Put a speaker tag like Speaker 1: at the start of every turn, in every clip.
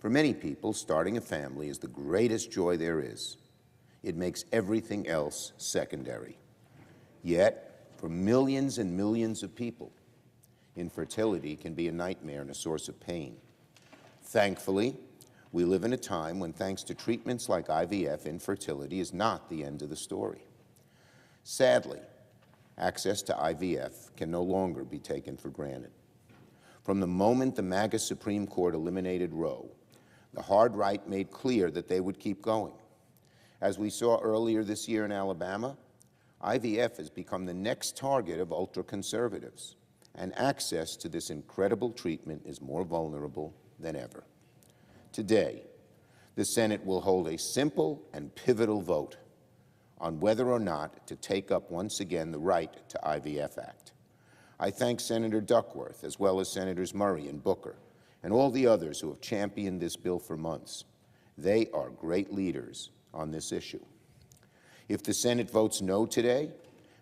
Speaker 1: For many people, starting a family is the greatest joy there is. It makes everything else secondary. Yet, for millions and millions of people, infertility can be a nightmare and a source of pain. Thankfully, we live in a time when, thanks to treatments like IVF, infertility is not the end of the story. Sadly, access to IVF can no longer be taken for granted. From the moment the MAGA Supreme Court eliminated Roe, the hard right made clear that they would keep going. As we saw earlier this year in Alabama, IVF has become the next target of ultra-conservatives, and access to this incredible treatment is more vulnerable than ever. Today, the Senate will hold a simple and pivotal vote on whether or not to take up once again the Right to IVF Act. I thank Senator Duckworth, as well as Senators Murray and Booker, and all the others who have championed this bill for months. They are great leaders on this issue. If the Senate votes no today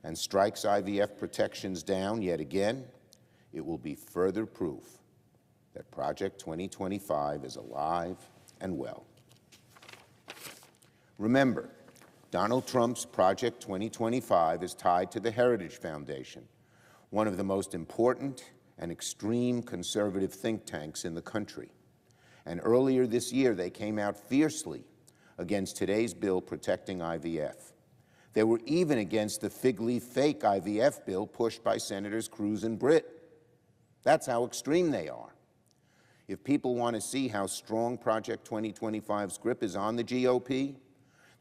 Speaker 1: and strikes IVF protections down yet again, it will be further proof that Project 2025 is alive and well. Remember, Donald Trump's Project 2025 is tied to the Heritage Foundation, one of the most important and extreme conservative think tanks in the country. And earlier this year, they came out fiercely against today's bill protecting IVF. They were even against the fig leaf fake IVF bill pushed by Senators Cruz and Britt. That's how extreme they are. If people want to see how strong Project 2025's grip is on the GOP,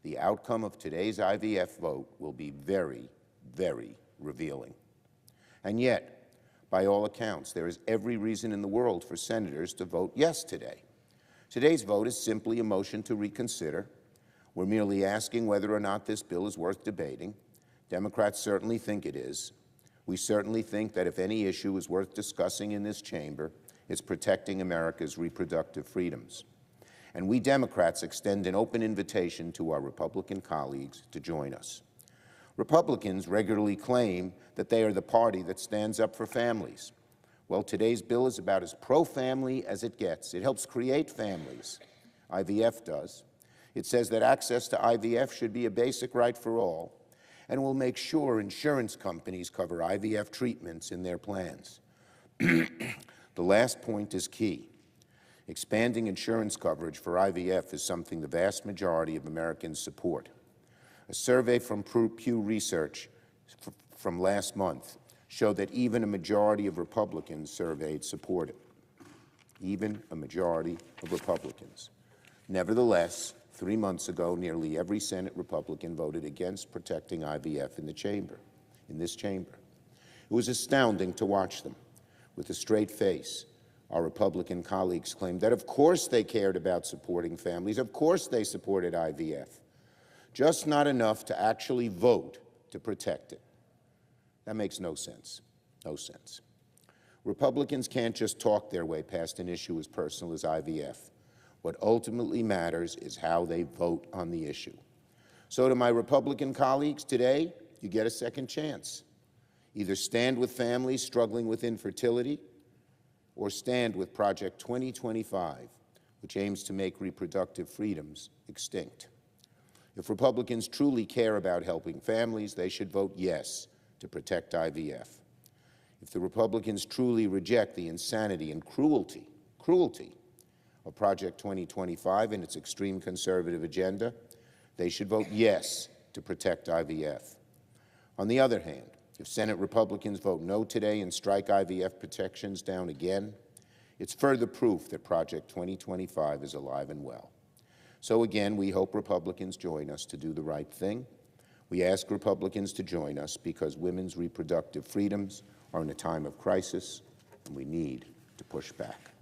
Speaker 1: the outcome of today's IVF vote will be very, very revealing. And yet, by all accounts, there is every reason in the world for senators to vote yes today. Today's vote is simply a motion to reconsider. We're merely asking whether or not this bill is worth debating. Democrats certainly think it is. We certainly think that if any issue is worth discussing in this chamber, it's protecting America's reproductive freedoms. And we Democrats extend an open invitation to our Republican colleagues to join us. Republicans regularly claim that they are the party that stands up for families. Well, today's bill is about as pro-family as it gets. It helps create families. IVF does. It says that access to IVF should be a basic right for all, and will make sure insurance companies cover IVF treatments in their plans. The last point is key. Expanding insurance coverage for IVF is something the vast majority of Americans support. A survey from Pew Research from last month showed that even a majority of Republicans surveyed support it. Even a majority of Republicans. Nevertheless, 3 months ago, nearly every Senate Republican voted against protecting IVF in this chamber. It was astounding to watch them. With a straight face, our Republican colleagues claimed that of course they cared about supporting families, of course they supported IVF, just not enough to actually vote to protect it. That makes no sense. No sense. Republicans can't just talk their way past an issue as personal as IVF. What ultimately matters is how they vote on the issue. So to my Republican colleagues, today, you get a second chance. Either stand with families struggling with infertility, or stand with Project 2025, which aims to make reproductive freedoms extinct. If Republicans truly care about helping families, they should vote yes to protect IVF. If the Republicans truly reject the insanity and cruelty of Project 2025 and its extreme conservative agenda, they should vote yes to protect IVF. On the other hand, if Senate Republicans vote no today and strike IVF protections down again, it's further proof that Project 2025 is alive and well. So again, we hope Republicans join us to do the right thing. We ask Republicans to join us because women's reproductive freedoms are in a time of crisis, and we need to push back.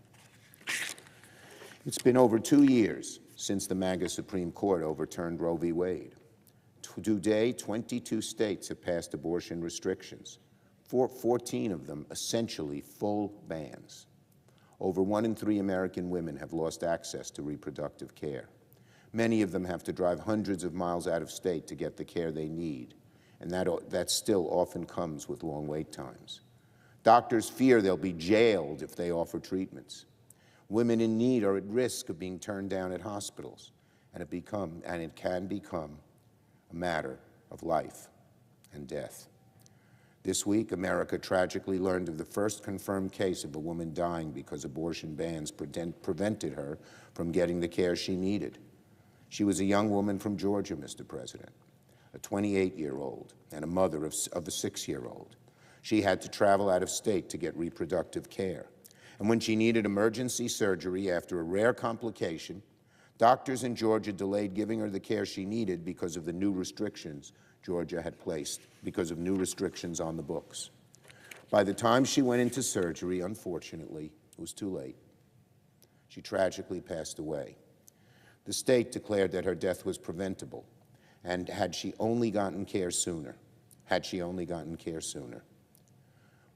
Speaker 1: It's been over 2 years since the MAGA Supreme Court overturned Roe v. Wade. Today, 22 states have passed abortion restrictions, 14 of them essentially full bans. Over 1 in 3 American women have lost access to reproductive care. Many of them have to drive hundreds of miles out of state to get the care they need, and that still often comes with long wait times. Doctors fear they'll be jailed if they offer treatments. Women in need are at risk of being turned down at hospitals, and it can become a matter of life and death. This week, America tragically learned of the first confirmed case of a woman dying because abortion bans prevented her from getting the care she needed. She was a young woman from Georgia, Mr. President, a 28-year-old and a mother of a 6-year-old. She had to travel out of state to get reproductive care. And when she needed emergency surgery after a rare complication, doctors in Georgia delayed giving her the care she needed because of the new restrictions Georgia had placed, because of new restrictions on the books. By the time she went into surgery, unfortunately, it was too late. She tragically passed away. The state declared that her death was preventable, and had she only gotten care sooner,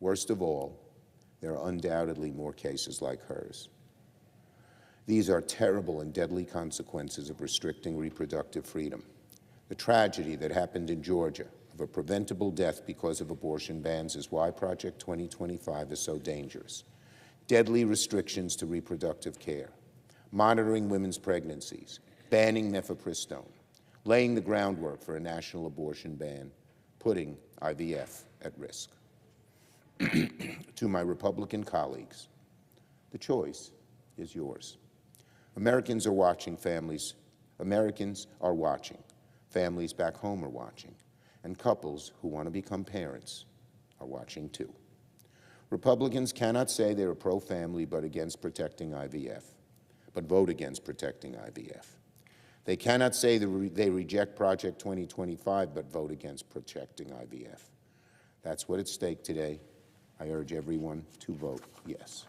Speaker 1: Worst of all, there are undoubtedly more cases like hers. These are terrible and deadly consequences of restricting reproductive freedom. The tragedy that happened in Georgia of a preventable death because of abortion bans is why Project 2025 is so dangerous. Deadly restrictions to reproductive care, monitoring women's pregnancies, banning mifepristone, laying the groundwork for a national abortion ban, putting IVF at risk. To my Republican colleagues, the choice is yours. Americans are watching. Families back home are watching, and couples who want to become parents are watching too. Republicans cannot say they're pro-family but against protecting IVF, but vote against protecting IVF. They cannot say they reject Project 2025 but vote against protecting IVF. That's what's at stake today. I urge everyone to vote yes.